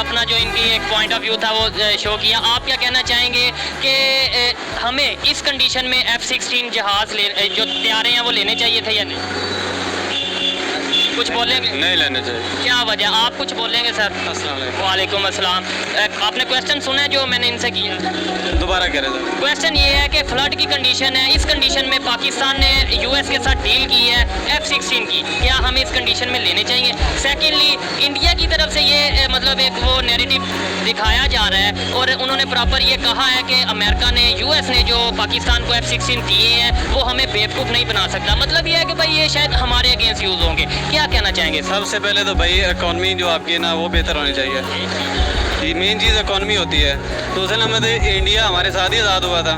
अपना जो इनकी एक पॉइंट ऑफ व्यू था वो शो किया। आप क्या कहना चाहेंगे कि हमें इस कंडीशन में F-16 जहाज़ जो तैयार हैं वो लेने चाहिए थे या नहीं? कुछ बोलेंगे? नहीं लेने चाहिए। क्या वजह, आप कुछ बोलेंगे सर? वालेकुम अस्सलाम। आपने क्वेश्चन सुना है जो मैंने इनसे किया? दोबारा कह रहे थे। क्वेश्चन ये है कि फ्लड की कंडीशन है, इस कंडीशन में पाकिस्तान ने यूएस के साथ डील की है F-16 की, क्या हमें इस कंडीशन में लेने चाहिए? सेकेंडली इंडिया की तरफ से ये मतलब एक वो नैरेटिव दिखाया जा रहा है और उन्होंने प्रॉपर ये कहा है कि अमेरिका ने, यूएस ने जो पाकिस्तान को F-16 दिए हैं वो हमें बेवकूफ़ नहीं बना सकता। मतलब ये है कि भाई ये शायद हमारे अगेंस्ट यूज़ होंगे। क्या कहना चाहेंगे? सबसे पहले तो भाई इकॉनमी जो आपकी है ना वो बेहतर होनी चाहिए। ये मेन चीज़ इकॉनमी होती है। दूसरे नंबर पे इंडिया हमारे साथ ही आज़ाद हुआ था।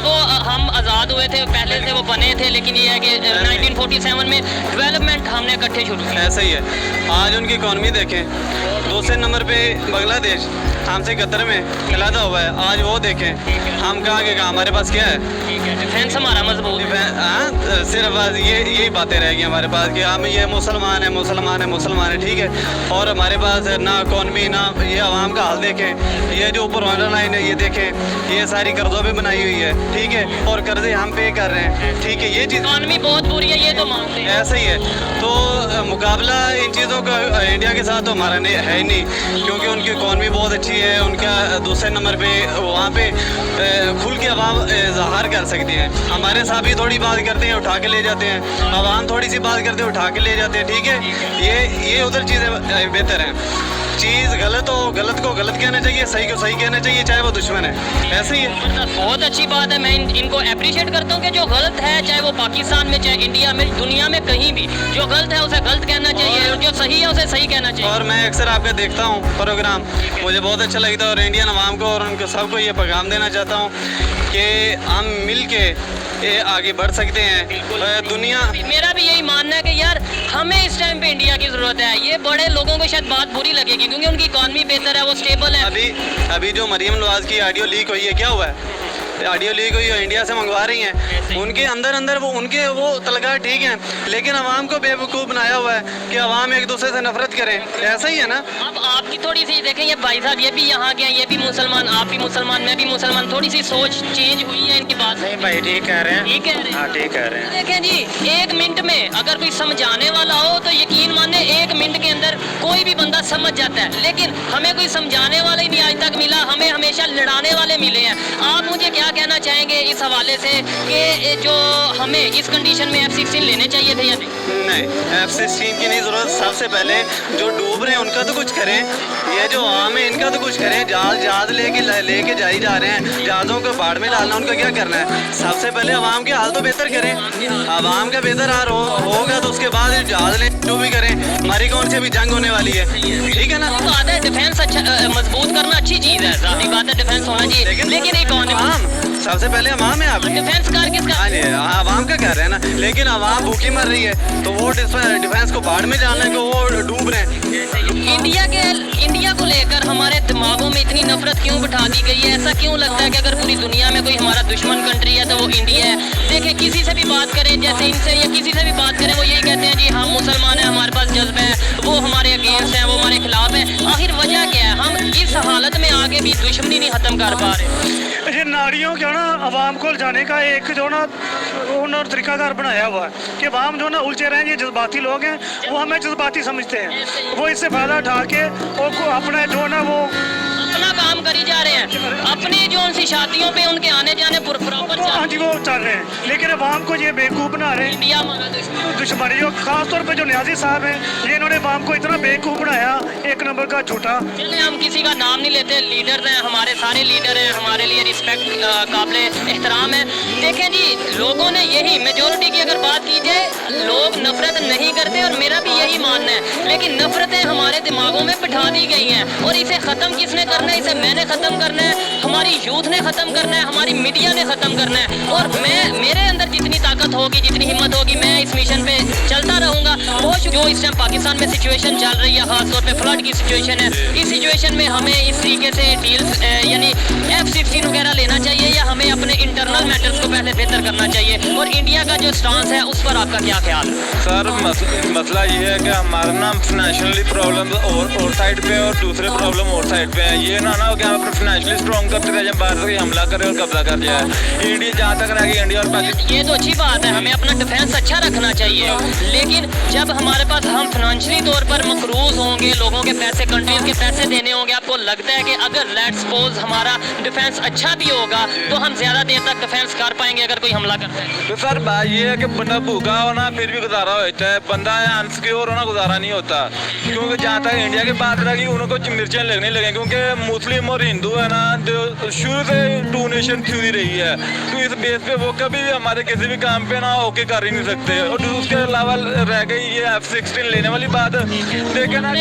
वो हम आज़ाद हुए थे, पहले से वो बने थे, लेकिन ये है कि 1947 में डेवलपमेंट हमने इकट्ठे शुरू किया। ऐसा ही है। आज उनकी इकॉनमी देखें। दूसरे नंबर पे बांग्लादेश हमसे कतर में अलहदा हुआ है, आज वो देखें हम कहाँ के कहाँ, हमारे पास क्या है? डिफेंस हमारा मजबूत है। हाँ, सिर्फ यही बातें रह गई हमारे पास कि हम ये मुसलमान है, मुसलमान है, मुसलमान है, ठीक है। और हमारे पास ना इकॉनमी ना ये आवाम का हाल देखें। ये जो ऊपर वाटर लाइन है ये देखें, ये सारी कर्जों पे बनाई हुई है, ठीक है, और कर्जे हम पे कर रहे हैं, ठीक है। ये चीज़ इकॉनमी बहुत बुरी है, ये तो मानते हैं। ऐसा ही है। तो मुकाबला इन चीज़ों का इंडिया के साथ तो हमारा नहीं है ही नहीं, क्योंकि उनकी इकॉनमी बहुत अच्छी है। उनका दूसरे नंबर पे वहाँ पे खुल के आवाम इजहार कर सकती है। हमारे साथ भी थोड़ी बात करते हैं उठा के ले जाते हैं, आवाम थोड़ी सी बात करते हैं उठा के ले जाते हैं, ठीक है। ये उधर चीज़ें बेहतर हैं। चीज़ गलत हो, गलत को गलत कहना चाहिए, सही को सही कहना चाहिए, चाहे वो दुश्मन है। ऐसे ही है। बहुत अच्छी बात है, मैं इनको अप्रिशिएट करता हूँ कि जो गलत है, चाहे वो पाकिस्तान में, चाहे इंडिया में, दुनिया में कहीं भी, जो गलत है उसे गलत कहना चाहिए और जो सही है उसे सही कहना चाहिए। और मैं अक्सर आपका देखता हूँ प्रोग्राम, मुझे बहुत अच्छा लगता है और इंडियन अवाम को और उनको सबको ये पैगाम देना चाहता हूँ कि हम मिल के आगे बढ़ सकते हैं। दुनिया, मेरा भी यही मानना है कि यार हमें इस टाइम पे इंडिया की ज़रूरत है। ये बड़े लोगों को शायद बात बुरी लगेगी क्योंकि उनकी इकॉनमी बेहतर है, वो स्टेबल है। अभी जो मरीम नवाज की ऑडियो लीक हुई है, क्या हुआ है? ऑडियो लीक हुई है, इंडिया से मंगवा रही हैं। उनके अंदर वो उनके वो तलगा ठीक हैं, लेकिन अवाम को बेवकूफ़ बनाया हुआ है कि अवाम एक दूसरे से नफरत करें। ऐसा ही है ना। अब आपकी थोड़ी सी देखें, ये भाई साहब ये भी यहाँ के हैं, ये भी मुसलमान, आप भी मुसलमान, मैं भी मुसलमान, थोड़ी सी सोच चेंज हुई है इनकी बात। नहीं भाई, ठीक कह रहे हैं, ठीक कह रहे हैं। हाँ ठीक कह रहे हैं। देखें जी, एक मिनट में अगर कोई समझाने वाला हो तो यकीन माने एक मिनट के अंदर कोई भी बंदा समझ जाता है, लेकिन हमें कोई समझाने वाला ही नहीं आज तक मिला, हमें हमेशा लड़ाने वाले मिले हैं। आप मुझे क्या कहना चाहेंगे इस हवाले से कि जो हमें इस कंडीशन में F-16 लेने चाहिए थे या नहीं? F-16 की नहीं ज़रूरत। सबसे पहले जो डूब रहे हैं उनका तो कुछ करें, ये जो आम है इनका तो कुछ करें। जहाज लेके जा ही जा रहे हैं, जहाज़ों को बाढ़ में डालना, उनका क्या करना है? सबसे पहले आवाम के हाल तो बेहतर करें। आवाम का बेहतर हाल होगा तो उसके बाद जहाज ले जो भी करें। हमारी कौन सी अभी जंग होने वाली है, ठीक है ना। बात है डिफेंस अच्छा मजबूत करना अच्छी चीज़ है, जाहिर बात है डिफेंस होना चाहिए, लेकिन इकॉनमी सबसे पहले अवाम है। आप डिफेंस कर किसका? आवाम का कह रहे हैं ना, लेकिन आवाम भूखी मर रही है तो वो डिफेंस को बाढ़ में डालने को वो डूब रहे हैं। इंडिया को लेकर हमारे दिमागों में इतनी नफरत क्यों बिठा दी गई है? ऐसा क्यों लगता है कि अगर पूरी दुनिया में कोई हमारा दुश्मन कंट्री है तो वो इंडिया है? देखें, किसी से भी बात करें, जैसे इनसे या किसी से भी बात करें, वो यही कहते हैं जी हम मुसलमान हैं, हमारे पास जज्बा है, वो हमारे अगेंस्ट हैं, वो हमारे खिलाफ है। आखिर वजह क्या है? हम इस हालत में आगे भी दुश्मनी नहीं खत्म कर पा रहे। ये नारियों क्या ना आवाम को जाने का एक जो ना उन्होंने तरीकाकार बनाया हुआ है कि आवाम जो ना उलझे रहे हैं, ये जज्बाती लोग हैं, वो हमें जज्बाती समझते हैं, वो इससे फ़ायदा उठा के वो अपना जो ना वो अपना काम करी जा रहे हैं, अपनी जो उनसी शादियों पे उनके आने जाने प्रॉपर हाँ जी वो चल रहे हैं, लेकिन अवाम को ये बेवकूफ़ बना रहे हैं। इंडिया हमारा दुश्मन जो खासतौर पर जो न्याजी साहब हैं, ये इन्होंने अवाम को इतना बेवकूफ़ बनाया, एक नंबर का झूठा। चले हम किसी का नाम नहीं लेते, लीडर हैं हमारे, सारे लीडर हैं हमारे लिए रिस्पेक्ट काबिल एहतराम है। देखें जी, लोगों ने यही मेजोरिटी की अगर बात की जाए, लोग नफरत नहीं करते और मेरा भी यही मानना है, लेकिन नफरतें हमारे दिमागों में बिठा दी गई हैं और इसे ख़त्म किसने करना है? इसे मैंने ख़त्म करना है, हमारी यूथ ने ख़त्म करना है, हमारी मीडिया ने ख़त्म करना है। और मेरे अंदर जितनी ताकत होगी, जितनी हिम्मत होगी, मैं इस मिशन पे चलता रहूँगा। वो जो इस टाइम पाकिस्तान में सिचुएशन चल रही है, ख़ासतौर पे फ्लड की सिचुएशन है, इस सिचुएशन में हमें इस तरीके से डील्स यानी F-16 वगैरह लेना चाहिए या हमें अपने इंटरनल मैटर्स को पहले बेहतर करना चाहिए, और इंडिया का जो स्टांस है उस पर आपका क्या ख्याल है? सर मसला ये है कि हमारा ना फाइनेंशियली प्रॉब्लम और साइड पे और दूसरे प्रॉब्लम और साइड पे है। ये ना हो कि हम अपने फाइनेंशियली स्ट्रॉन्ग करते रहे, जब बाहर से हमला करे और कब्जा कर जाए। इंडिया जहाँ तक रहेगी, इंडिया और पाकिस्तान, ये तो अच्छी बात है, हमें अपना डिफेंस अच्छा रखना चाहिए, लेकिन जब हमारे पास हम फाइनेंशियली तौर पर मकरूज होंगे, लोगों के पैसे, कंट्रीज के पैसे देने होंगे, आपको लगता है कि अगर लेट्स सपोज हमारा डिफेंस अच्छा भी होगा तो हम ज्यादा देर तक डिफेंस कर पाएंगे अगर कोई हमला करता है? तो सर बात ये है कि बंदा भूखा हो ना फिर भी गुजारा होता है, बंदा अनसिक्योर होना गुजारा नहीं होता। क्योंकि जहाँ तक इंडिया की बात रहेगी उनको मिर्चें लगने लगे, क्योंकि मुस्लिम और हिंदू है ना जो शुरू से टू नेशन थ्योरी रही है, तो इस बेस पे वो कभी भी हमारे किसी भी काम पे ना ओके कर ही नहीं सकते। और उसके अलावा रह गई ये F-16 लेने वाली बात, देखे ना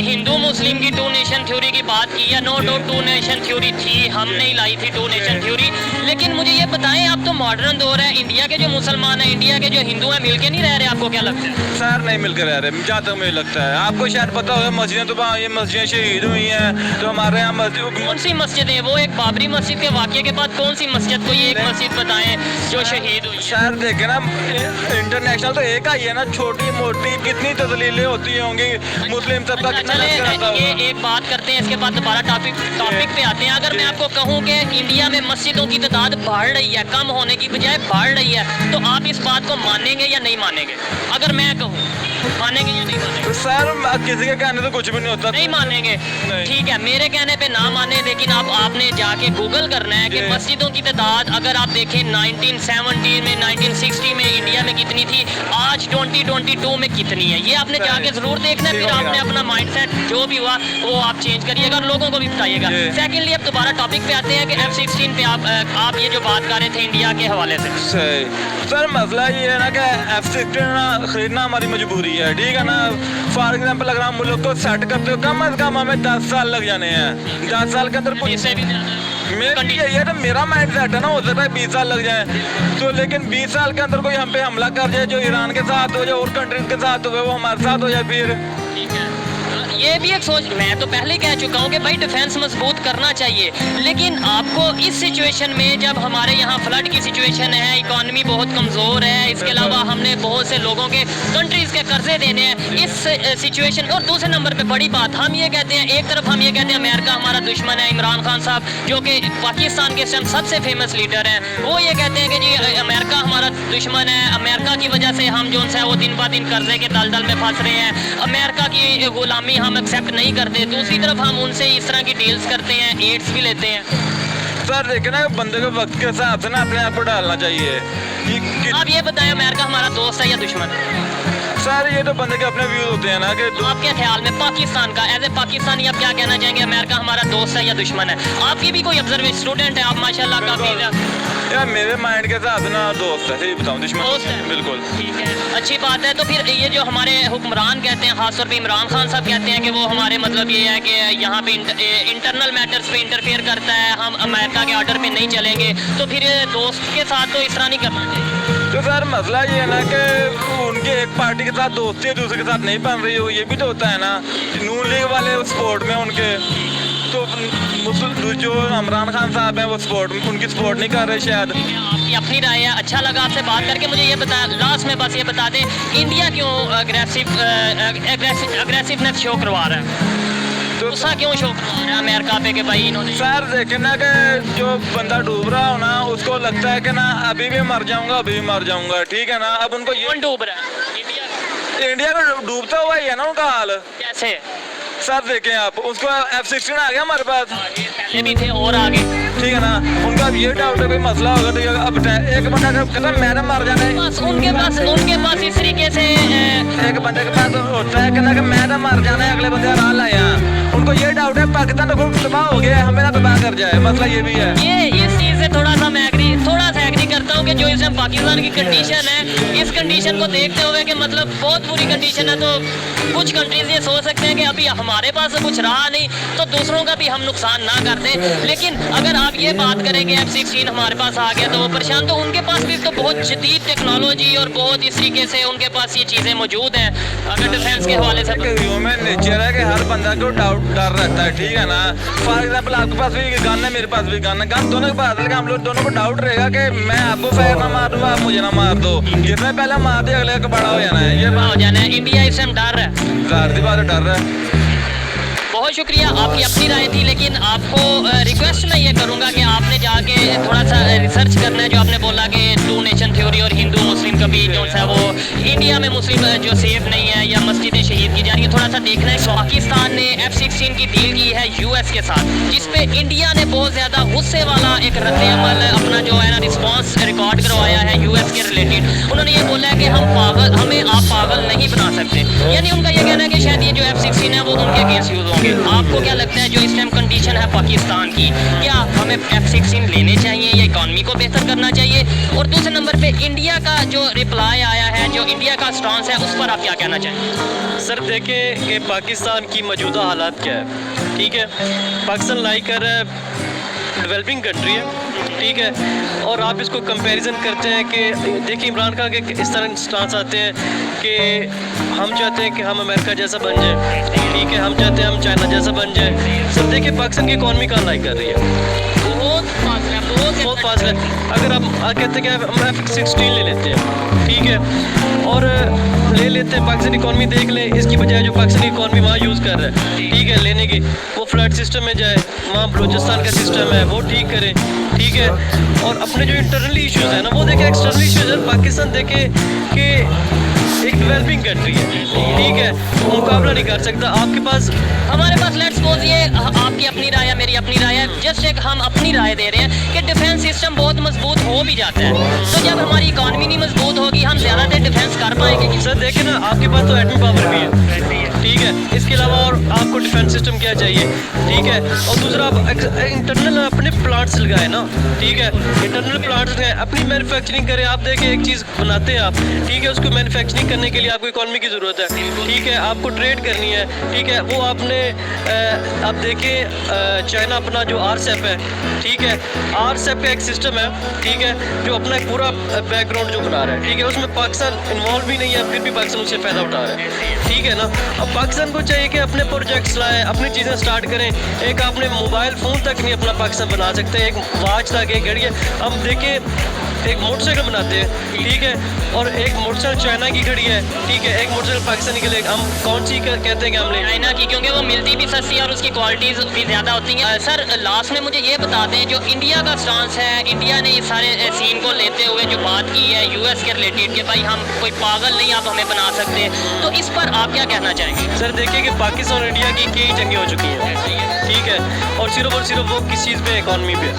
हिंदू मुस्लिम की टू नेशन थ्योरी की बात की है, no doubt two nation theory थी, हमने ही लाई थी टू नेशन थ्योरी, लेकिन मुझे ये बताएं अब तो मॉडर्न दौर है, इंडिया के जो मुसलमान हैं, इंडिया के जो हिंदू हैं मिलके नहीं रह रहे, आपको क्या लगता है? सर नहीं मिलकर रह रहे, जहाँ तक मुझे लगता है। आपको शायद पता होगा मस्जिदें तो ये मस्जिदें शहीद हुई हैं, तो हमारे यहाँ मस्जिद कौन सी मस्जिद है वो? एक बाबरी मस्जिद के वाक़े के बाद कौन सी मस्जिद, कोई एक मस्जिद बताएं जो शहीद हुई? सर देखे ना इंटरनेशनल तो एक आई है ना, छोटी मोटी कितनी तस्लीलें होती होंगी, मुस्लिम सबका कितना लश्कर आता ये होगा। एक बात करते हैं, इसके बाद दोबारा टॉपिक पे आते हैं। अगर मैं आपको कहूँ कि इंडिया में मस्जिदों की तादाद बढ़ रही है, कम होने की बजाय बढ़ रही है, तो आप इस बात को मानेंगे या नहीं मानेंगे? अगर मैं कहूँ मानेंगे या नहीं मानेंगे? तो सर किसी के कहने तो कुछ भी नहीं होता। नहीं मानेंगे, ठीक है, मेरे कहने पे ना माने, लेकिन अब आपने जाके गूगल करना है कि मस्जिदों की तादाद अगर आप देखें 1970 में, 1960 में इंडिया में कितनी थी, आज 2022 में कितनी है, ये आपने जाके जरूर देखना है। फिर आपने अपना माइंडसेट जो भी हुआ वो आप चेंज करिएगा और लोगों को भी बताइएगा। सेकेंडली अब दोबारा टॉपिक पे आते हैं कि F-16 पे आप ये जो बात कर रहे थे इंडिया के हवाले से। सही सर मसला ये है ना कि F-16 ना खरीदना हमारी मजबूरी है, ठीक है ना। फॉर एग्जाम्पल अगर हम मुल्क को सेट करते हो कम अज कम हमें 10 साल लग जाने हैं, 10 साल के अंदर इससे भी ज़्यादा ये तो मेरा माइंड सेट है ना, हो सकता है 20 साल लग जाए, तो लेकिन 20 साल के अंदर कोई हम पे हमला कर जाए जो ईरान के साथ हो, जो और कंट्रीज के साथ हो, वो हमारे साथ हो जाए, फिर ठीक है। ये भी एक सोच, मैं तो पहले ही कह चुका हूँ कि भाई डिफेंस मजबूत करना चाहिए, लेकिन आपको इस सिचुएशन में जब हमारे यहाँ फ्लड की सिचुएशन है, इकॉनमी बहुत कमज़ोर है, इसके अलावा हमने बहुत से लोगों के कंट्रीज़ के कर्जे देने हैं, इस सिचुएशन और दूसरे नंबर पे बड़ी बात हम ये कहते हैं, एक तरफ हम ये कहते हैं अमेरिका हमारा दुश्मन है, इमरान खान साहब जो कि पाकिस्तान के इस टाइम सबसे फेमस लीडर हैं, वो ये कहते हैं कि जी अमेरिका हमारा दुश्मन है, अमेरिका की वजह से हम जो है वो दिन ब दिन कर्जे के दलदल में फंस रहे हैं, अमेरिका की गुलामी हम एक्सेप्ट नहीं करते। दूसरी तरफ हम उनसे इस तरह की डील्स करते हैं, एड्स भी लेते हैं। सर देखे ना बंदे को वक्त के हिसाब से ना अपने आप को डालना चाहिए। आप ये बताएं अमेरिका हमारा दोस्त है या दुश्मन है? सर ये तो बंदे के अपने व्यूज होते हैं ना कि तो आपके ख्याल में पाकिस्तान का एज ए पाकिस्तानी आप क्या कहना चाहेंगे, अमेरिका हमारा दोस्त है या दुश्मन है? आपकी भी कोई ऑब्जर्वेशन स्टूडेंट है आप माशाल्लाह काफी यार मेरे माइंड के साथ ना दोस्त है, सही बताऊं दुश्मन दोस्त है, बिल्कुल ठीक है, अच्छी बात है। तो फिर ये जो हमारे हुक्मरान कहते हैं, खासतौर पे इमरान खान साहब कहते हैं कि वो हमारे मतलब ये है कि यहाँ पे इंटरनल मैटर्स पे इंटरफेयर करता है, हम अमेरिका के ऑर्डर पे नहीं चलेंगे, तो फिर दोस्त के साथ तो इस तरह नहीं करना चाहिए। तो सर मसला ये है ना कि उनके एक पार्टी के साथ दोस्ती है, दूसरे के साथ नहीं बन रही हो, ये भी तो होता है ना। नून लीग वाले स्पोर्ट में उनके तो जो इमरान खान साहब हैं वो उनकी सपोर्ट नहीं कर रहे शायद। आपकी अपनी राय है, अच्छा लगा आपसे बात करके। मुझे ये बता, लास्ट में बस ये बता दें, इंडिया क्यों अग्रेसिवनेस शो करवा रहा है, तो गुस्सा क्यों शो करवा रहा है अमेरिका पे कि भाई इन्होंने? सर देखे ना कि जो बंदा डूब रहा हो ना उसको लगता है कि ना अभी भी मर जाऊंगा, अभी भी मर जाऊंगा, ठीक है ना। अब उनको कौन डूब रहा है? इंडिया का डूबता हुआ ही है ना उनका हाल। कैसे? सर देखें आप, उसको F-16 आ गया हमारे पास, पहले भी थे और आगे, ठीक है ना। उनका अब ये डाउट है कोई मसला होगा तो अब एक बंदा कहता है मैंने मर जाना है, बस उनके पास इस तरीके से एक बंदे के पास होता है कहना कि मैंने मर जाना है, अगले बंदे हरा लाया। उनको ये डाउट है पाकिस्तान तो तबाह हो गया है, हमें ना तबाह कर जाए, मसला ये भी है। ये इस चीज़ से थोड़ा सा मैं एग्री करता समझता हूँ कि जो इस टाइम पाकिस्तान की कंडीशन है, इस कंडीशन को देखते हुए कि मतलब बहुत बुरी कंडीशन है, तो कुछ कंट्रीज ये सोच सकते हैं कि अभी हमारे पास कुछ रहा नहीं तो दूसरों का भी हम नुकसान ना कर दें। लेकिन अगर आप ये बात करें कि F-16 हमारे पास आ गया तो वो परेशान, तो उनके पास भी तो बहुत जदीद टेक्नोलॉजी और बहुत इस तरीके से उनके पास ये चीज़ें मौजूद हैं अगर डिफेंस के हवाले से। ह्यूमन नेचर है कि हर बंदा को डर रहता है, ठीक है ना। फॉर एग्जाम्पल आपके पास भी गन है, मेरे पास भी गन है, गन दोनों के पास है, हम लोग दोनों को डाउट रहेगा कि मैं आपको फायर ना मार दूँ, आप मुझे ना मार दो। जितने पहले मार दे अगले का बड़ा हो जाना है, ये हो जाना है। इंडिया इस टाइम डर है, जाहिर सी बात है, डर रहा है। बहुत शुक्रिया, आपकी अपनी राय थी, लेकिन आपको रिक्वेस्ट मैं ये करूँगा कि आपने जाके थोड़ा सा रिसर्च करना है। जो आपने बोला कि टू नेशन थ्योरी और हिंदू मुस्लिम कभी जो है वो इंडिया में मुस्लिम जो सेफ नहीं है या मस्जिदें शहीद की जा रही है, थोड़ा सा देखना है। पाकिस्तान ने F-16 की डील की है US के साथ, जिसपे इंडिया ने बहुत ज़्यादा गुस्से वाला एक रद्द-ए-अमल अपना जो है ना रिस्पॉन्स रिकॉर्ड करवाया है US के रिलेटेड। उन्होंने ये बोला है कि हमें आप पागल नहीं बना सकते, यानी उनका ये कहना है कि शायद ये जो F-16 है वो उनके अगेंस्ट यूज़ होंगे। आपको क्या लगता है जो इस टाइम कंडीशन है पाकिस्तान की, क्या हमें F-16 लेने चाहिए या इकॉनमी को बेहतर करना चाहिए? और दूसरे नंबर पे इंडिया का जो रिप्लाई आया है, जो इंडिया का स्टांस है, उस पर आप क्या कहना चाहेंगे? सर देखें कि पाकिस्तान की मौजूदा हालात क्या है, ठीक है। पाकिस्तान लाइक कर रहा है डेवलपिंग कंट्री है, ठीक है, और आप इसको कंपैरिजन करते हैं कि देखिए इमरान खान के इस तरह स्टांस आते हैं कि हम चाहते हैं कि हम अमेरिका जैसा बन जाए, ठीक है, हम चाहते हैं हम चाइना जैसा बन जाए। सर देखिए पाकिस्तान की इकॉनमी कहाँ लाइक कर रही है, बहुत फासला है, बहुत फासला है। अगर आप कहते हैं कि हम F-16 ले लेते हैं, ठीक है, और ले लेते हैं, पाकिस्तान इकॉनमी देख लें, इसकी बजाय जो पाकिस्तानी इकॉनमी वहाँ यूज़ कर रहा है, ठीक है, लेने की वो फ्लड सिस्टम में जाए, वहाँ बलूचिस्तान का सिस्टम है वो ठीक करें, ठीक है, और अपने जो इंटरनली इश्यूज़ हैं ना वो देखें, एक्सटर्नल इश्यूज़ है। पाकिस्तान देखे कि एक डेवलपिंग कंट्री है, ठीक है, वो मुकाबला नहीं कर सकता। आपके पास हमारे पास लेट्स सपोज ये आपकी अपनी राय है, मेरी अपनी राय है, जस्ट एक हम अपनी राय दे रहे हैं कि डिफेंस सिस्टम बहुत मजबूत हो भी जाता है, तो जब हमारी इकॉनमी नहीं मजबूत होगी हम ज़्यादा देर डिफेंस कर पाएंगे? सर देखें ना, आपके पास तो एटमी पावर भी है, ठीक है, इसके अलावा और आपको डिफेंस सिस्टम क्या चाहिए, ठीक है, और दूसरा आप इंटरनल अपने प्लांट्स लगाए ना, ठीक है, इंटरनल प्लांट्स लगाए, अपनी मैन्युफैक्चरिंग करें। आप देखें एक चीज़ बनाते हैं आप, ठीक है, उसको मैन्युफैक्चरिंग करने के लिए आपको इकॉनमी की ज़रूरत है, ठीक है, आपको ट्रेड करनी है, ठीक है, वो आपने आप देखें चाइना अपना जो RCEP है, ठीक है, RCEP का एक सिस्टम है, ठीक है, जो अपना एक पूरा बैकग्राउंड जो बना रहा है, ठीक है, उसमें पाकिस्तान इन्वॉल्व भी नहीं है, फिर भी पाकिस्तान उससे फ़ायदा उठा रहा है, ठीक है ना। अब पाकिस्तान को चाहिए कि अपने प्रोजेक्ट्स लाए, अपनी चीज़ें स्टार्ट करें। एक आपने मोबाइल फ़ोन तक नहीं अपना पाकिस्तान बना सकते, एक वॉच तक, एक घड़ी है। हम देखें एक मोटरसाइकिल बनाते हैं, ठीक है, और एक मोटरसाइकिल चाइना की घड़ी है, ठीक है, एक मोटरसाइकिल पाकिस्तानी के लिए हम कौन सी कहते हैं कि हमने चाइना की, क्योंकि वो मिलती भी सस्ती और उसकी क्वालिटीज़ भी ज़्यादा होती हैं। सर लास्ट में मुझे ये बता दें जो इंडिया का स्टांस है, इंडिया ने ये सारे सीन को लेते हुए जो बात की है US के रिलेटेड कि भाई हम कोई पागल नहीं, आप हमें बना सकते, तो इस पर आप क्या कहना चाहेंगे? सर देखिए कि पाकिस्तान और इंडिया की कई जंगें हो चुकी हैं, ठीक है, और सिर्फ वो किस चीज़ पे, इकॉनमी पे,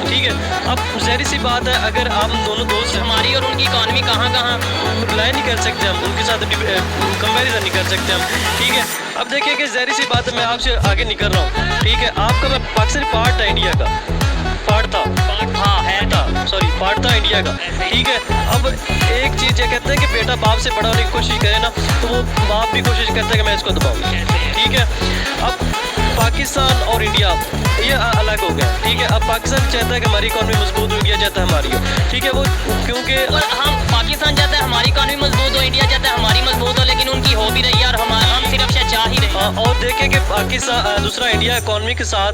ठीक है। अब ज़ाहिर सी बात है अगर आप दोनों दोस्त हमारी और उनकी इकॉनमी कहाँ अप्लाई नहीं कर सकते, हम उनके साथ कंपैरिजन नहीं कर सकते हम, ठीक है। अब देखिए कि ज़ाहिर सी बात है मैं आपसे आगे निकल रहा हूँ, ठीक है, आपका मैं पाकिस्तानी पार्ट है इंडिया का, पार्ट था इंडिया का, ठीक है। अब एक चीज़ ये कहते हैं कि बेटा बाप से बड़ा होने की कोशिश करे ना, तो वो बाप भी कोशिश करता है कि मैं इसको दबाऊँ, ठीक है। अब पाकिस्तान और इंडिया ये अलग हो गया, ठीक है। अब पाकिस्तान चाहता है कि हमारी इकॉनमी मजबूत हो, इंडिया चाहता है हमारी हो, ठीक है, वो क्योंकि हम पाकिस्तान चाहता है हमारी इकॉनमी मजबूत हो, इंडिया चाहता है हमारी मजबूत हो, लेकिन उनकी हो भी रही है और हम सिर्फ शायद चाह ही रहे हैं। और देखें कि पाकिस्तान दूसरा इंडिया इकॉनमी के साथ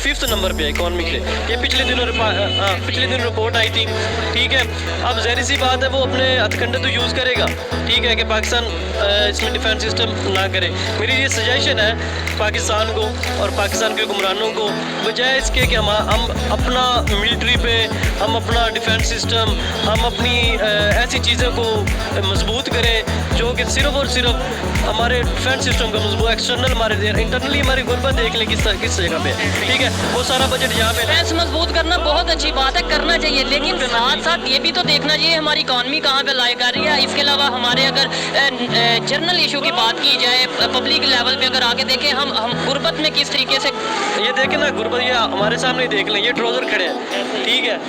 5th नंबर पे है इकॉनमी के, ये पिछले दिनों रिपोर्ट आई थी, ठीक है। अब ज़ाहिर सी बात है वो अपने हथकंडे तो यूज़ करेगा, ठीक है, कि पाकिस्तान इसमें डिफेंस सिस्टम ना करे। मेरी ये सजेशन है पाकिस्तान को और पाकिस्तान के हुक्मरानों को, बजाय इसके कि हम अपना मिलिट्री पे, हम अपना डिफेंस सिस्टम, हम अपनी ऐसी चीज़ों को मजबूत करें जो कि सिर्फ और सिर्फ हमारे डिफेंस सिस्टम का मजबूत, एक्सटर्नल हमारे इंटरनली हमारी गुरबत देख लें किस जगह पे, ठीक है, वो सारा बजट यहाँ पे। डिफेंस मजबूत करना बहुत अच्छी बात है, करना चाहिए, लेकिन साथ साथ ये भी तो देखना चाहिए हमारी इकॉनमी कहाँ पे लाई कर रही है। इसके अलावा हमारे अगर जनरल इशू की बात की जाए, पब्लिक लेवल पे अगर आगे देखें, हम गुर्बत में किस तरीके से, ये देखें ना गुरबत, ये हमारे सामने ही देख लें, ये ट्राउज़र खड़े हैं, ठीक है,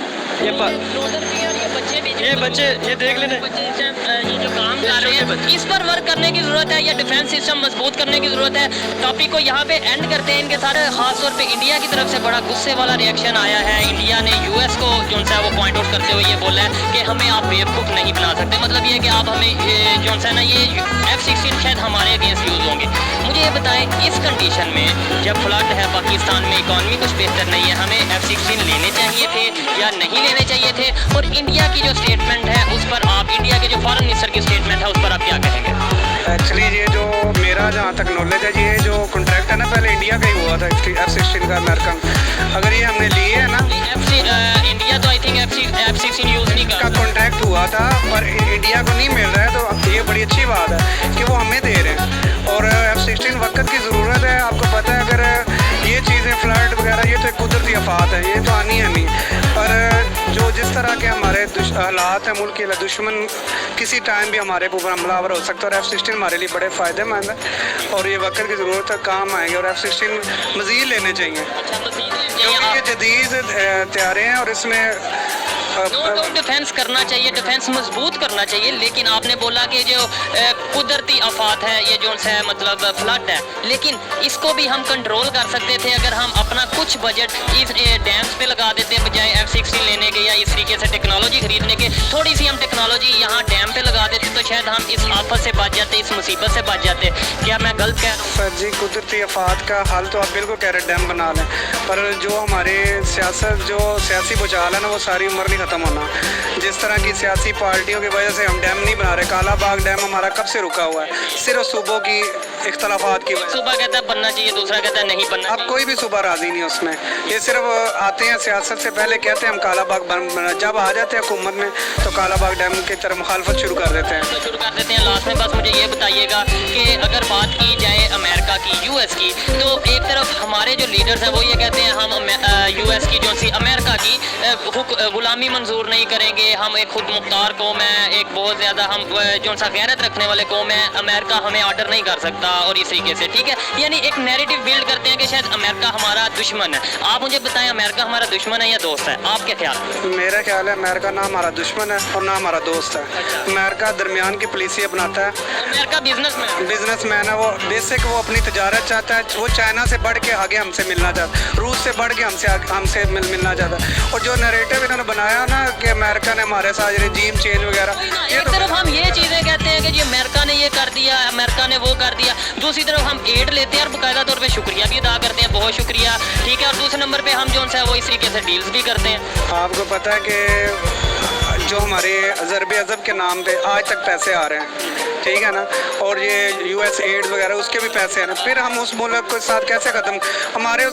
ये लोडर भी और ये बच्चे भी ये बच्चे ये देख लेने ये जो काम कर रहे हैं इस पर वर्क करने की जरूरत है, या डिफेंस सिस्टम मजबूत करने की जरूरत है। टॉपिक को यहाँ पे एंड करते हैं इनके सारे। खासतौर पे इंडिया की तरफ से बड़ा गुस्से वाला रिएक्शन आया है। इंडिया ने यूएस को जो है वो पॉइंट आउट करते हुए ये बोला है कि हमें आप बेवकूफ़ नहीं बना सकते। मतलब ये कि आप हमें जो है ना ये F-16 शायद हमारे अगेंस्ट यूज़ होंगे। मुझे ये बताएं, इस कंडीशन में जब फ्लड है पाकिस्तान में, इकॉनमी कुछ बेहतर नहीं है, हमें F-16 लेने चाहिए थे या नहीं लेने चाहिए थे? और इंडिया की जो स्टेटमेंट है उस पर आप, इंडिया के जो फॉरेन मिनिस्टर की स्टेटमेंट है उस पर आप क्या कहेंगे? एक्चुअली ये जो मेरा जहाँ तक नॉलेज है, ये जो कॉन्ट्रैक्ट है ना पहले इंडिया का ही हुआ था F-16 का अमेरिकन। अगर ये हमने लिए है ना इंडिया तो आई थिंक F-16 यूज़ नहीं का कर कॉन्ट्रैक्ट हुआ था, पर इंडिया को नहीं मिल रहा है, तो ये बड़ी अच्छी बात है कि वो हमें दे रहे हैं। और F-16 वक्त की ज़रूरत है। आपको पता है अगर ये चीज़ें फ्लड वगैरह ये तो एक कुदरती आफात है, ये तो आनी है नहीं। पर जो जिस तरह के हमारे हालात हैं मुल्क के, दुश्मन किसी टाइम भी हमारे ऊपर हमलावर हो सकता है, और F-16 हमारे लिए बड़े फ़ायदेमंद है और ये वक्त की ज़रूरत है, काम आएंगे। और F-16 मज़ीद लेने चाहिए क्योंकि ये जदीद तैयारे हैं और इसमें डिफेंस करना चाहिए, डिफेंस मजबूत करना चाहिए। लेकिन आपने बोला कि जो कुदरती आफात है, ये जो है मतलब फ्लड है, लेकिन इसको भी हम कंट्रोल कर सकते थे अगर हम अपना कुछ बजट इस डैम्स पे लगा देते बजाय F-16 लेने के या इस तरीके से टेक्नोलॉजी खरीदने के। थोड़ी सी हम टेक्नोलॉजी यहाँ डैम पे लगा देते तो शायद हम इस आफत से बच जाते, इस मुसीबत से बच जाते। क्या मैं गलत कह रहा हूँ? सर जी, कुदरती आफात का हल तो आप बिल्कुल कह रहे डैम बना लें, पर जो हमारे सियासी भूचाल है ना वो सारी उम्र नहीं ख़त्म होना। जिस तरह की सियासी पार्टियों की वजह से हम डैम नहीं बना रहे। काला बाग डैम हमारा कब से रुका हुआ है, सिर्फ सूबों की इख्तलाफात की वजह। सुबह कहता है बनना चाहिए, दूसरा कहता है नहीं बनना। अब कोई भी सूबा राजी नहीं उसमें। ये सिर्फ आते हैं सियासत से पहले कहते हैं हम काला बाग बना, जब आ जाते हैं हुकूमत में तो काला बाग डैम की तरफ मुखालफत शुरू कर देते हैं। तो शुरू कर देते हैं। लास्ट में बस मुझे ये बताइएगा कि अगर बात की जाए अमेरिका की, यूएस की, तो एक तरफ हमारे जो लीडर्स हैं वो ये कहते हैं हम यूएस की जो सी अमेरिका की गुलामी मंजूर नहीं करेंगे, हम एक खुद मुख्तार कौम है, एक बहुत ज़्यादा हम जो सा गैरत रखने वाले कौम है, अमेरिका हमें ऑर्डर नहीं कर सकता और इस तरीके से, ठीक है, यानी एक नैरेटिव बिल्ड करते हैं कि शायद अमेरिका हमारा दुश्मन है। आप मुझे बताएं, अमेरिका हमारा दुश्मन है या दोस्त है? आपके ख्याल? मेरा ख्याल है अमेरिका ना हमारा दुश्मन है और ना हमारा दोस्त है। अमेरिका दरमियान की पॉलिसी अपनाता है। अमेरिका बिजनेसमैन है, वो बेसिक वो अपनी तजारत चाहता है। वो चाइना से बढ़ के आगे हमसे मिलना चाहता है, रूस से बढ़ के हमसे मिलना चाहता है। और जो नैरेटिव इन्होंने बनाया ना कि अमेरिका ने हमारे साथ रजीम चेंज वगैरह, एक तरफ हम ये चीज़ें कहते हैं कि जी अमेरिका ने ये कर दिया, अमेरिका ने वो कर दिया, दूसरी तरफ हम एड लेते हैं और बाकायदा तौर पे शुक्रिया भी अदा करते हैं, बहुत शुक्रिया, ठीक है, और दूसरे नंबर पे हम जो है वो इस तरीके से डील्स भी करते हैं। आपको पता है कि जो हमारे ज़रबे अज़ब के नाम पे आज तक पैसे आ रहे हैं, ठीक है ना, और ये यूएस एड्स वगैरह उसके भी पैसे हैं ना, फिर हम उस मुल्क के साथ कैसे ख़त्म, हमारे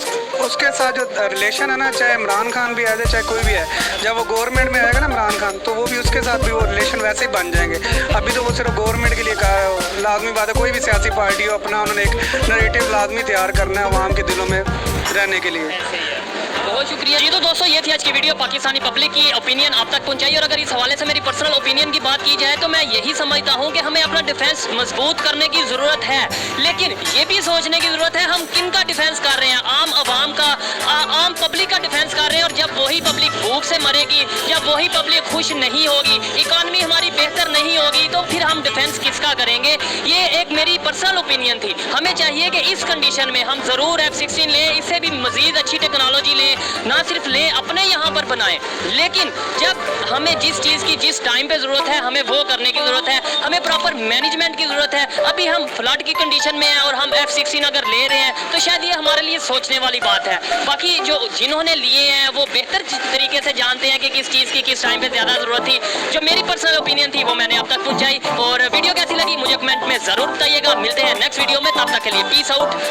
उसके साथ जो रिलेशन है ना, चाहे इमरान खान भी आ जाए चाहे कोई भी है, जब वो गवर्नमेंट में आएगा ना इमरान खान, तो वो भी उसके साथ भी वो रिलेशन वैसे ही बन जाएंगे। अभी तो वो सिर्फ गवर्नमेंट के लिए कहा है, लाजमी बात है कोई भी सियासी पार्टी हो अपना उन्होंने एक नैरेटिव लाजमी तैयार करना है अवाम के दिलों में रहने के लिए। बहुत शुक्रिया जी। तो दोस्तों ये थी आज की वीडियो, पाकिस्तानी पब्लिक की ओपिनियन आप तक पहुंचाई। और अगर इस हवाले से मेरी पर्सनल ओपिनियन की बात की जाए तो मैं यही समझता हूं कि हमें अपना डिफेंस मजबूत करने की ज़रूरत है, लेकिन ये भी सोचने की ज़रूरत है हम किन का डिफेंस कर रहे हैं। आम आवाम का, आम पब्लिक का डिफेंस कर रहे हैं, और जब वही पब्लिक भूख से मरेगी, जब वही पब्लिक खुश नहीं होगी, इकानमी हमारी बेहतर नहीं होगी, तो फिर हम डिफेंस किसका करेंगे। ये एक मेरी पर्सनल ओपिनियन थी। हमें चाहिए कि इस कंडीशन में हम ज़रूर F-16 लें, इससे भी मज़ीद अच्छी टेक्नोलॉजी लें, ना सिर्फ लें अपने यहाँ पर बनाएं, लेकिन जब हमें जिस चीज़ की जिस टाइम पे ज़रूरत है हमें वो करने की ज़रूरत है, हमें प्रॉपर मैनेजमेंट की ज़रूरत है। अभी हम फ्लड की कंडीशन में हैं और हम F-16 अगर ले रहे हैं तो शायद ये हमारे लिए सोचने वाली बात है। बाकी जो जिन्होंने लिए हैं वो बेहतर तरीके से जानते हैं कि किस चीज़ की किस टाइम पर ज़्यादा ज़रूरत थी। जो मेरी पर्सनल ओपिनियन थी वो मैंने आप तक पहुँचाई। और वीडियो कैसी लगी मुझे कमेंट में ज़रूर बताइएगा। मिलते हैं नेक्स्ट वीडियो में, तब तक के लिए पीस आउट।